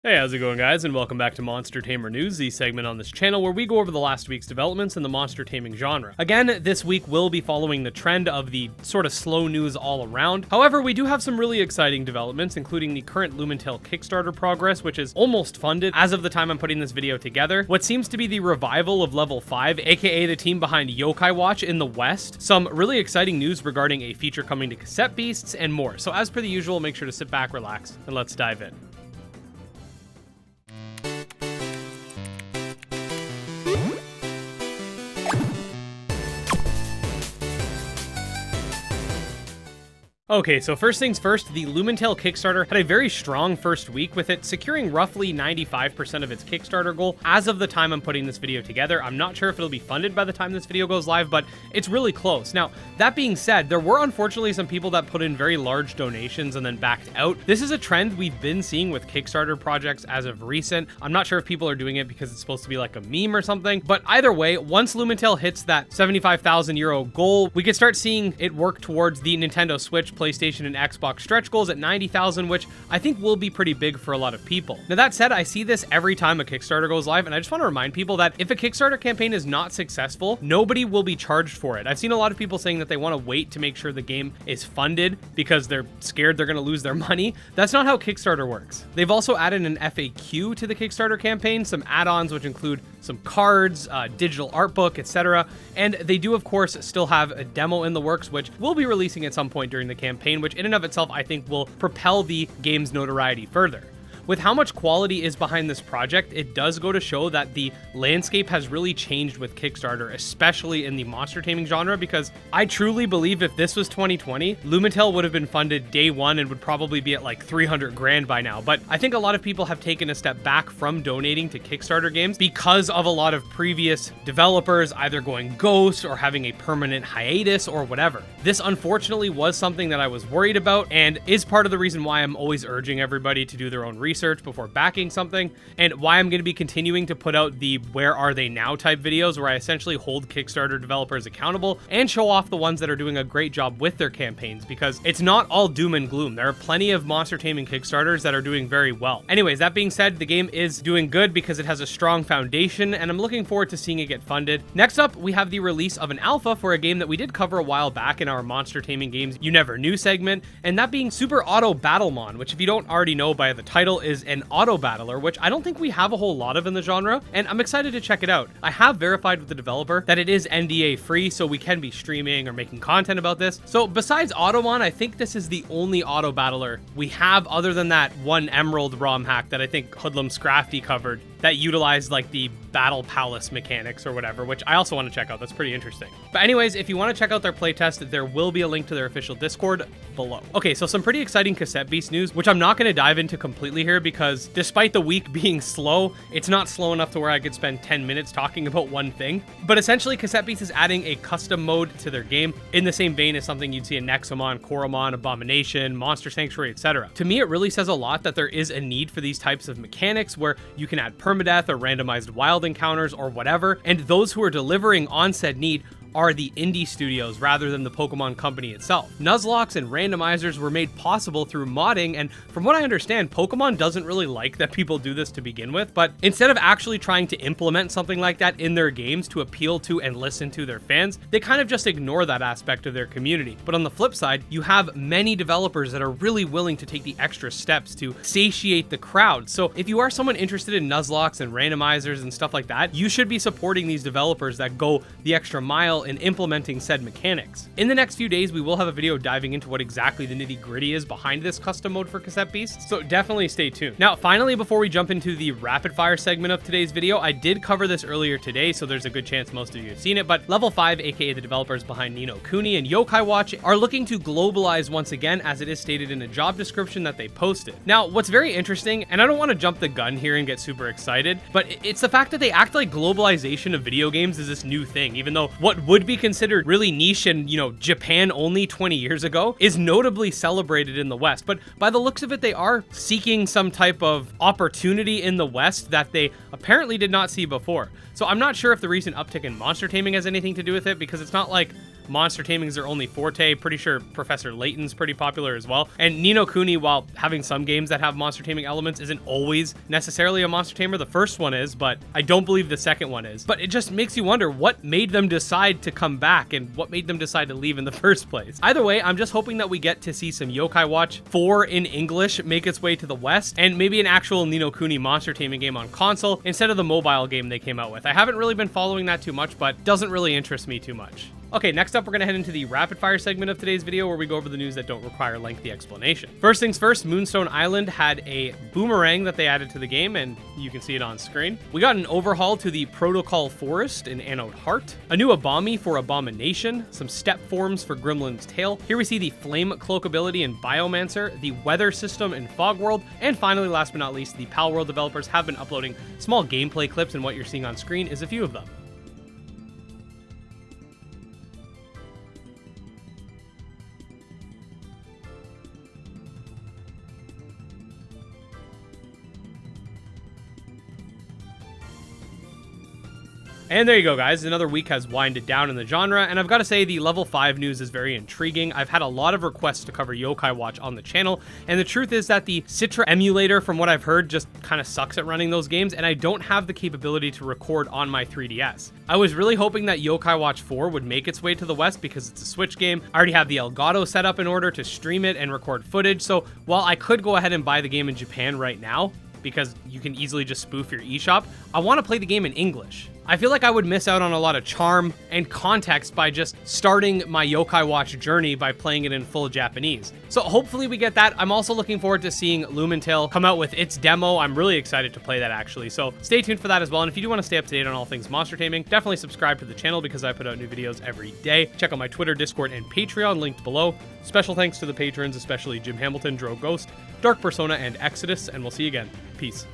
Hey, how's it going, guys, and welcome back to Monster Tamer News, the segment on this channel where we go over the last week's developments in the monster taming genre. Again, this week we'll be following the trend of the sort of slow news all around. However, we do have some really exciting developments, including the current Lumentale Kickstarter progress, which is almost funded as of the time I'm putting this video together. What seems to be the revival of Level 5, aka the team behind Yokai Watch in the West. Some really exciting news regarding a feature coming to Cassette Beasts and more. So as per the usual, make sure to sit back, relax, and let's dive in. Okay, so first things first, the Lumentale Kickstarter had a very strong first week, with it securing roughly 95% of its Kickstarter goal as of the time I'm putting this video together. I'm not sure if it'll be funded by the time this video goes live, but it's really close. Now, that being said, there were unfortunately some people that put in very large donations and then backed out. This is a trend we've been seeing with Kickstarter projects as of recent. I'm not sure if people are doing it because it's supposed to be like a meme or something, but either way, once Lumentale hits that 75,000 euro goal, we could start seeing it work towards the Nintendo Switch, PlayStation, and Xbox stretch goals at 90,000, which I think will be pretty big for a lot of people. Now, that said, I see this every time a Kickstarter goes live, and I just want to remind people that if a Kickstarter campaign is not successful, nobody will be charged for it. I've seen a lot of people saying that they want to wait to make sure the game is funded because they're scared they're going to lose their money. That's not how Kickstarter works. They've also added an FAQ to the Kickstarter campaign, some add-ons which include some cards, digital art book, etc. And they do, of course, still have a demo in the works, which we'll be releasing at some point during the campaign, which in and of itself I think will propel the game's notoriety further. With how much quality is behind this project, it does go to show that the landscape has really changed with Kickstarter, especially in the monster taming genre, because I truly believe if this was 2020, Lumintail would have been funded day one and would probably be at like 300 grand by now. But I think a lot of people have taken a step back from donating to Kickstarter games because of a lot of previous developers either going ghost or having a permanent hiatus or whatever. This unfortunately was something that I was worried about and is part of the reason why I'm always urging everybody to do their own research before backing something, and why I'm going to be continuing to put out the where are they now type videos where I essentially hold Kickstarter developers accountable and show off the ones that are doing a great job with their campaigns, because it's not all doom and gloom. There are plenty of monster taming Kickstarters that are doing very well. Anyways, that being said, the game is doing good because it has a strong foundation, and I'm looking forward to seeing it get funded. Next up, we have the release of an alpha for a game that we did cover a while back in our monster taming games you never knew segment, and that being Super Auto Battlemon, which if you don't already know by the title is an auto battler, which I don't think we have a whole lot of in the genre, and I'm excited to check it out. I have verified with the developer that it is NDA free, so we can be streaming or making content about this. So besides Automon, I think this is the only auto battler we have, other than that one Emerald ROM hack that I think Hoodlum Scrafty covered that utilized like the Battle Palace mechanics or whatever, which I also want to check out. That's pretty interesting. But anyways, if you want to check out their playtest, there will be a link to their official Discord below. Okay, so some pretty exciting Cassette Beasts news, which I'm not going to dive into completely here because despite the week being slow, it's not slow enough to where I could spend 10 minutes talking about one thing. But essentially, Cassette Beasts is adding a custom mode to their game in the same vein as something you'd see in Nexomon, Coromon, Abomination, Monster Sanctuary, etc. To me, it really says a lot that there is a need for these types of mechanics where you can add permadeath or randomized wild encounters or whatever, and those who are delivering on said need are the indie studios rather than the Pokemon company itself. Nuzlockes and randomizers were made possible through modding, and from what I understand, Pokemon doesn't really like that people do this to begin with, but instead of actually trying to implement something like that in their games to appeal to and listen to their fans, they kind of just ignore that aspect of their community. But on the flip side, you have many developers that are really willing to take the extra steps to satiate the crowd. So if you are someone interested in Nuzlockes and randomizers and stuff like that, you should be supporting these developers that go the extra mile in implementing said mechanics. In the next few days, we will have a video diving into what exactly the nitty-gritty is behind this custom mode for Cassette Beasts, so definitely stay tuned. Now, finally, before we jump into the rapid fire segment of today's video, I did cover this earlier today, so there's a good chance most of you have seen it, but Level 5, aka the developers behind Ni no Kuni and Yokai Watch, are looking to globalize once again, as it is stated in a job description that they posted. Now, what's very interesting, and I don't want to jump the gun here and get super excited, but it's the fact that they act like globalization of video games is this new thing, even though what would be considered really niche and, Japan only 20 years ago is notably celebrated in the West. But by the looks of it, they are seeking some type of opportunity in the West that they apparently did not see before. So I'm not sure if the recent uptick in monster taming has anything to do with it, because it's not like monster taming is their only forte. Pretty sure Professor Layton's pretty popular as well. And Ni no Kuni, while having some games that have monster taming elements, isn't always necessarily a monster tamer. The first one is, but I don't believe the second one is. But it just makes you wonder what made them decide to come back and what made them decide to leave in the first place. Either way, I'm just hoping that we get to see some Yokai Watch 4 in English make its way to the West, and maybe an actual Ni no Kuni monster taming game on console instead of the mobile game they came out with. I haven't really been following that too much, but doesn't really interest me too much. Okay, next up, we're going to head into the rapid fire segment of today's video where we go over the news that don't require lengthy explanation. First things first, Moonstone Island had a boomerang that they added to the game, and you can see it on screen. We got an overhaul to the Protocol Forest in Anode Heart, a new Abami for Abomination, some step forms for Gremlin's Tail. Here we see the Flame Cloak ability in Biomancer, the weather system in Fog World, and finally, last but not least, the Pal World developers have been uploading small gameplay clips, and what you're seeing on screen is a few of them. And there you go, guys. Another week has winded down in the genre, and I've got to say the level 5 news is very intriguing. I've had a lot of requests to cover Yokai Watch on the channel, and the truth is that the Citra emulator, from what I've heard, just kind of sucks at running those games, and I don't have the capability to record on my 3DS. I was really hoping that Yokai Watch 4 would make its way to the West because it's a Switch game. I already have the Elgato set up in order to stream it and record footage, so while I could go ahead and buy the game in Japan right now, because you can easily just spoof your eShop, I want to play the game in English. I feel like I would miss out on a lot of charm and context by just starting my Yokai Watch journey by playing it in full Japanese. So hopefully we get that. I'm also looking forward to seeing Lumintail come out with its demo. I'm really excited to play that actually. So stay tuned for that as well. And if you do want to stay up to date on all things monster taming, definitely subscribe to the channel because I put out new videos every day. Check out my Twitter, Discord, and Patreon linked below. Special thanks to the patrons, especially Jim Hamilton, Dro Ghost, Dark Persona, and Exodus, and we'll see you again. Peace.